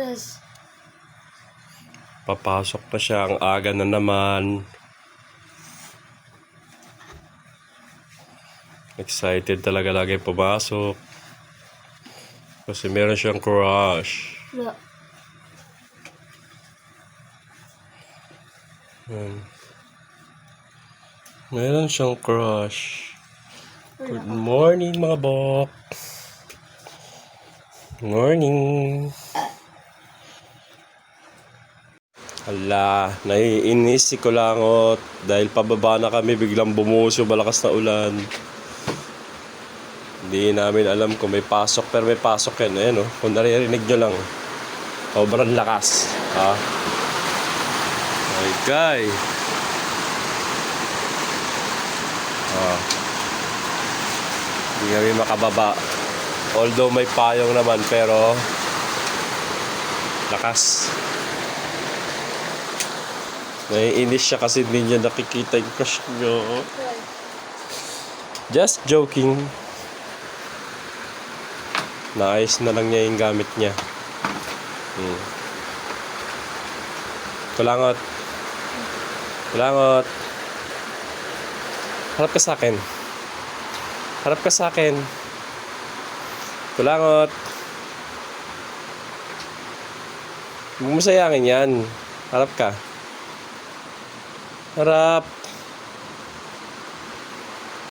Yes. Papasok na siya. Ang aga na naman. Excited talaga lagi pumasok. Kasi meron siyang crush. Wala. Meron siyang crush. Good morning mga bok. Morning. Hala, naiinis si Kulangot dahil pababa na kami, biglang bumuhos yung malakas na ulan. Hindi namin alam kung may pasok, pero may pasok yan. Ayan, oh. Kung naririnig nyo lang, sobrang lakas. Ha? Okay. Hindi kami makababa. Although may payong naman, pero lakas. Naiinis siya kasi hindi niya nakikita yung crush niyo. Just joking. Naayos na lang niya yung gamit niya. Kulangot. Kulangot. Harap ka sa akin. Harap ka sa akin. Kulangot. Huwag mo sayangin yan. Harap ka. Harap.